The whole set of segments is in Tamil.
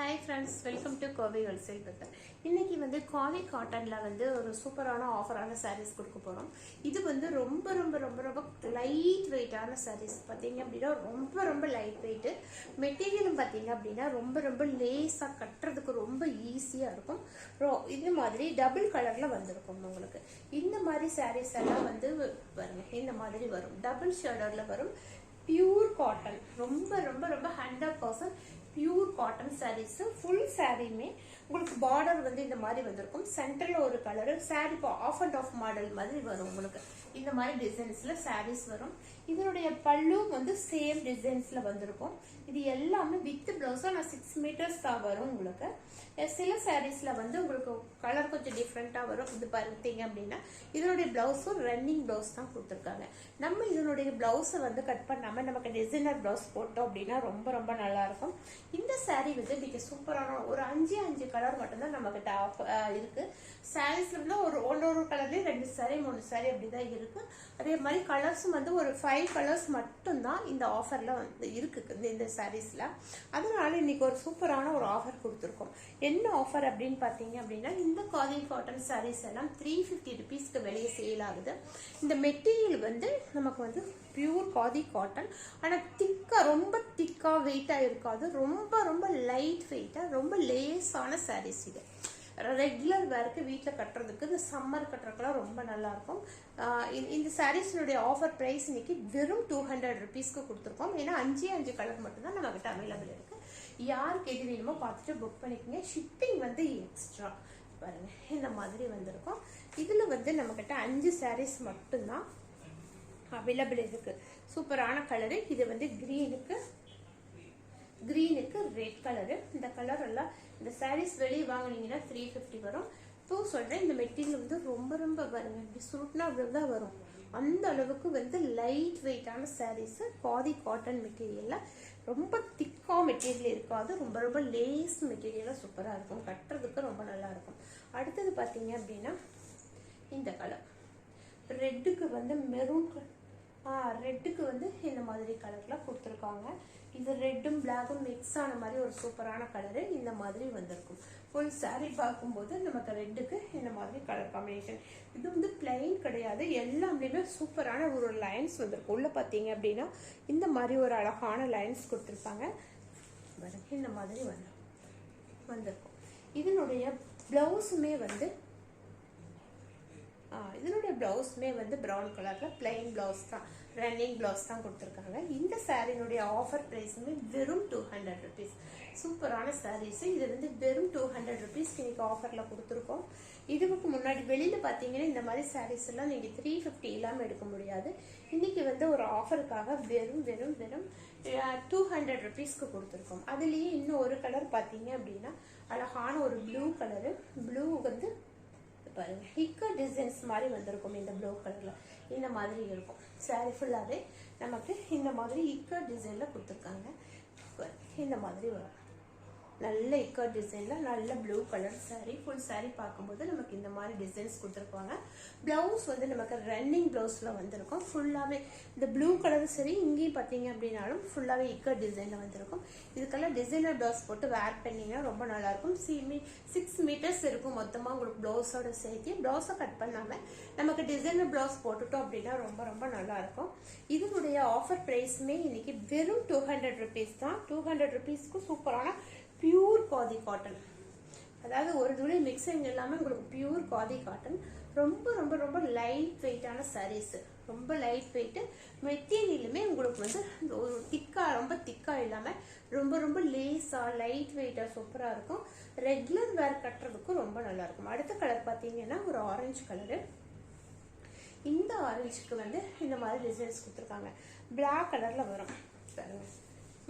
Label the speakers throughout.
Speaker 1: Hi friends, welcome to Kovi Wholesale Butter. இன்னைக்கு வந்து காவி காட்டன்ல வந்து ஒரு சூப்பரான ஆஃபரான sarees கொடுக்க போறோம். இது வந்து ரொம்ப ரொம்ப ரொம்ப ரொம்ப லைட் வெயிட்டான sarees. பாத்தீங்க அப்படினா ரொம்ப லைட் வெயிட். மெட்டீரியலும் பாத்தீங்க அப்படினா ரொம்ப லேசா கட்டறதுக்கு ரொம்ப ஈஸியா இருக்கும். இந்த மாதிரி டபுள் கலர்ல வந்திருக்கும் உங்களுக்கு. இந்த மாதிரி sarees எல்லாம் வந்து பாருங்க இந்த மாதிரி வரும். டபுள் ஷேடர்ல வரும். Pure cotton. ரொம்ப 100% பியூர் காட்டன் sarees. ஃபுல் சாரியுமே உங்களுக்கு பார்டர் வந்து இந்த மாதிரி வந்திருக்கும். சென்டர்ல ஒரு colour sari half and half model மாதிரி வரும் உங்களுக்கு. இந்த மாதிரி டிசைன்ஸ்ல sarees வரும். இதனுடைய பல்லு வந்து சேம் டிசைன்ஸ்ல வந்திருக்கும். இது எல்லாமே வித் பிளவுஸ் 6 மீட்டர்ஸ் தான் வரும் உங்களுக்கு. சில sareesல வந்து உங்களுக்கு கலர் கொஞ்சம் டிஃப்ரெண்டா வரும். இது பார்த்தீங்க அப்படின்னா இதனுடைய பிளவுஸும் ரன்னிங் பிளவுஸ் தான் கொடுத்துருக்காங்க. நம்ம இதனுடைய பிளவுஸை வந்து கட் பண்ணாம நமக்கு டிசைனர் பிளவுஸ் போட்டோம் அப்படின்னா ரொம்ப நல்லா இருக்கும். இந்த saree வந்து இன்னைக்கு சூப்பரான ஒரு 5 கலர் மட்டும்தான் நம்ம கிட்ட இருக்கு. சாரீஸ்ல வந்து ஒரு கலர்லயே 2 saree 3 saree அப்படிதான் இருக்கு. அதே மாதிரி கலர்ஸும் வந்து ஒரு 5 கலர்ஸ் மட்டும்தான் இந்த ஆஃபர்ல வந்து இருக்கு இந்த சாரீஸ்ல. அதனால இன்னைக்கு ஒரு சூப்பரான ஒரு ஆஃபர் கொடுத்துருக்கோம். என்ன ஆஃபர் அப்படின்னு பாத்தீங்க அப்படின்னா இந்த காதி காட்டன் sarees எல்லாம் 350 rupeesக்கு வெளியே சேல் ஆகுது. இந்த மெட்டீரியல் வந்து நமக்கு வந்து பியூர் காதி காட்டன். ஆனா ரொம்ப திக்கா வெயிட்டா இருக்காது. ரொம்ப லைட் வெயிட்டா ரொம்ப லேஸான sarees இது. ரெகுலர் வேருக்கு வீட்டில் கட்டுறதுக்கு இந்த சம்மர் கட்டுறதுக்குலாம் ரொம்ப நல்லா இருக்கும். இந்த சாரீஸ்னுடைய ஆஃபர் ப்ரைஸ் இன்னைக்கு வெறும் 200 rupeesக்கு கொடுத்துருக்கோம். ஏன்னா 5 கலர் மட்டும்தான் நம்ம கிட்ட அவைலபிள் இருக்கு. யாருக்கு எது வேணுமோ பார்த்துட்டு புக் பண்ணிக்கோங்க. ஷிப்பிங் வந்து எக்ஸ்ட்ரா. பாருங்க இந்த மாதிரி வந்திருக்கும். இதுல வந்து நம்ம கிட்ட 5 sarees மட்டும்தான் அவைலபிள் இருக்கு. சூப்பரான கலரு. இது வந்து கிரீனுக்கு ரெட் கலரு. இந்த கலர் எல்லாம் இந்த sarees வெளியே வாங்கினீங்கன்னா 350 வரும். இப்போ சொல்றேன் இந்த மெட்டீரியல் வந்து ரொம்ப பாருங்க இப்படி சுருட்டினா அப்படிதான் வரும். அந்த அளவுக்கு வந்து லைட் வெயிட்டான sarees. காதி காட்டன் மெட்டீரியல்ல ரொம்ப திக்கா மெட்டீரியல் இருக்காது. ரொம்ப லேஸ் மெட்டீரியலா சூப்பரா இருக்கும். கட்டுறதுக்கு ரொம்ப நல்லா இருக்கும். அடுத்தது பாத்தீங்க அப்படின்னா இந்த கலர் ரெட்டுக்கு வந்து மெரூன் ரெட்டுக்கு வந்து இந்த மாதிரி கலர்ல கொடுத்துருக்காங்க. இது ரெட்டும் பிளாக்கும் மிக்ஸ் ஆன மாதிரி ஒரு சூப்பரான கலரு இந்த மாதிரி வந்திருக்கும். ஃபுல் சாரி பார்க்கும்போது நமக்கு ரெட்டுக்கு இந்த மாதிரி கலர் காம்பினேஷன். இது வந்து பிளைன் கிடையாது. எல்லாமே சூப்பரான ஒரு லைன்ஸ் வந்திருக்கும். உள்ள பார்த்தீங்க அப்படின்னா இந்த மாதிரி ஒரு அழகான லைன்ஸ் கொடுத்துருப்பாங்க. இந்த மாதிரி வந்திருக்கும். இதனுடைய பிளவுஸுமே வந்து ப்ரௌன் கலர்ல பிளைன் பிளவுஸ் தான், ரன்னிங் பிளவுஸ் தான் கொடுத்துருக்காங்க. இந்த சாரினுடைய ஆஃபர் பிரைஸுமே வெறும் 200 rupees. சூப்பரான சாரீஸ். இது வந்து வெறும் 200 rupees இன்னைக்கு ஆஃபர்ல கொடுத்துருக்கோம். இதுக்கு முன்னாடி வெளியில பாத்தீங்கன்னா இந்த மாதிரி சாரீஸ் எல்லாம் நீங்க 350 இல்லாம எடுக்க முடியாது. இன்னைக்கு வந்து ஒரு ஆஃபருக்காக வெறும் 200 rupeesக்கு கொடுத்துருக்கோம். அதுலயே இன்னும் ஒரு கலர் பாத்தீங்க அப்படின்னா அழகான ஒரு ப்ளூ கலரு. ப்ளூ வந்து பாருங்க ஹிக்கர் டிசைன்ஸ் மாதிரி வந்திருக்கும். இந்த ப்ளூ கலர்ல இந்த மாதிரி இருக்கும். சாரி ஃபுல்லாவே நமக்கு இந்த மாதிரி ஹிக்கர் டிசைன்ல கொடுத்துருக்காங்க. இந்த மாதிரி வரும். நல்ல இக்கர் டிசைன்ல நல்ல blue colour sorry. Full sorry பார்க்கும்போது நமக்கு இந்த மாதிரி டிசைன்ஸ் கொடுத்துருப்பாங்க. பிளவுஸ் வந்து நமக்கு ரன்னிங் பிளவுஸ்ல வந்திருக்கும். ஃபுல்லாவே இந்த ப்ளூ கலர் சரி இங்கேயும் பார்த்தீங்க அப்படின்னாலும் ஃபுல்லாவே இக்கர் டிசைன்ல வந்திருக்கும். இதுக்கெல்லாம் டிசைனர் பிளவுஸ் போட்டு வேர் பண்ணீங்கன்னா ரொம்ப நல்லா இருக்கும். 6 மீட்டர்ஸ் இருக்கும் மொத்தமா உங்களுக்கு பிளவுஸோட சேர்த்து. பிளவுஸை கட் பண்ணாம நமக்கு டிசைனர் பிளவுஸ் போட்டுட்டோம் அப்படின்னா ரொம்ப நல்லா இருக்கும். இதனுடைய ஆஃபர் பிரைஸ்மே இன்னைக்கு வெறும் 200 rupees தான். 200 rupeesக்கு சூப்பரான பியூர் காதி காட்டன். அதாவது ஒரு துளி மிக்சிங் எல்லாமே உங்களுக்கு பியூர் காதி காட்டன். ரொம்ப லைட் வெயிட்டான sarees. ரொம்ப லைட் வெயிட். மெட்டீரியலுமே உங்களுக்கு வந்து ரொம்ப திக்கா இல்லாம ரொம்ப லேஸா லைட் வெயிட்டா சூப்பரா இருக்கும். ரெகுலர் வேர் கட்டுறதுக்கும் ரொம்ப நல்லா இருக்கும். அடுத்த கலர் பாத்தீங்கன்னா ஒரு ஆரஞ்சு கலரு. இந்த ஆரஞ்சுக்கு வந்து இந்த மாதிரி டிசைன்ஸ் கொடுத்துருக்காங்க. பிளாக் கலர்ல வரும்.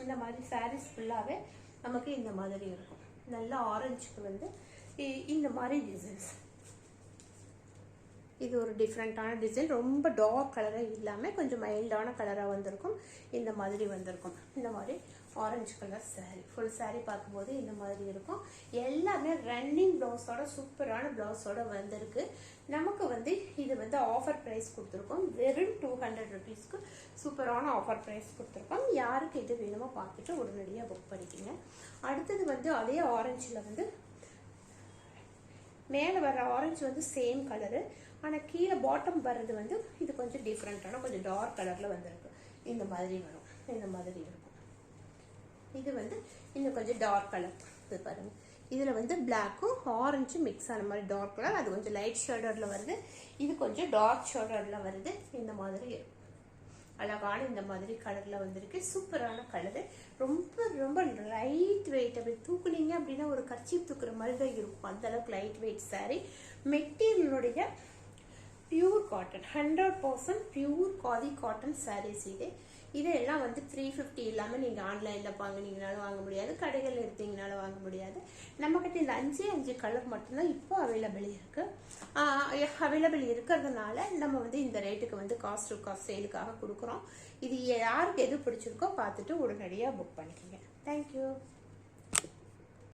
Speaker 1: இந்த மாதிரி sarees ஃபுல்லாவே நமக்கு இந்த மாதிரி இருக்கும். நல்ல ஆரஞ்சுக்கு வந்து இந்த மாதிரி டிசைன்ஸ். இது ஒரு டிஃப்ரெண்ட்டான டிசைன், ரொம்ப டார்க் கலராக இல்லாமல் கொஞ்சம் மைல்டான கலராக வந்திருக்கும். இந்த மாதிரி வந்திருக்கும். இந்த மாதிரி orange colour sari, full sari பார்க்கும்போது இந்த மாதிரி இருக்கும். எல்லாமே ரன்னிங் ப்ளவுஸோட சூப்பரான ப்ளவுஸோட வந்திருக்கு. நமக்கு வந்து இது வந்து ஆஃபர் ப்ரைஸ் கொடுத்துருக்கோம். வெறும் 200 ருபீஸ்க்கு சூப்பரான ஆஃபர் ப்ரைஸ் கொடுத்துருக்கோம். யாருக்கு இது வேணுமோ பார்த்துட்டு உடனடியாக புக் பண்ணிக்கோங்க. அடுத்தது வந்து அதே ஆரஞ்சில் வந்து மேலே வர ஆரஞ்சு வந்து சேம் கலரு, ஆனால் கீழே பாட்டம் வர்றது வந்து இது கொஞ்சம் டிஃப்ரெண்ட்டான கொஞ்சம் டார்க் கலரில் வந்திருக்கு. இந்த மாதிரி வரும், இந்த மாதிரி இருக்கும். இது வந்து இன்னும் கொஞ்சம் டார்க் கலர். இது பாருங்க, இதில் வந்து பிளாக்கும் ஆரஞ்சும் மிக்ஸ் ஆன மாதிரி டார்க் கலர். அது கொஞ்சம் லைட் ஷேடரில் வருது, இது கொஞ்சம் டார்க் ஷேடரில் வருது. இந்த மாதிரி இருக்கும். அழகான இந்த மாதிரி கலரில் வந்திருக்கு. சூப்பரான கலரு, ரொம்ப ரொம்ப லைட் வெயிட். அப்படி தூக்குனீங்க அப்படின்னா ஒரு கர்ச்சீப் தூக்குற மாதிரி தான் இருக்கும். அந்த அளவுக்கு லைட் வெயிட் சாரீ. மெட்டீரியலுடைய pure cotton, 100% pure khadi cotton saris இது. இதெல்லாம் வந்து 350 இல்லாமல் நீங்கள் ஆன்லைனில் வாங்கினீங்கனாலும் வாங்க முடியாது, கடைகளில் எடுத்தீங்கனாலும் வாங்க முடியாது. நம்மக்கிட்ட இந்த 5 கலர் மட்டும்தான் இப்போ அவைலபிள் இருக்குது. அவைலபிள் இருக்கிறதுனால நம்ம வந்து இந்த ரேட்டுக்கு வந்து காஸ்ட் டு காஸ்ட் சேலுக்காக கொடுக்குறோம். இது யாருக்கு எது பிடிச்சிருக்கோ பார்த்துட்டு உடனடியாக புக் பண்ணிக்கோங்க. தேங்க்யூ.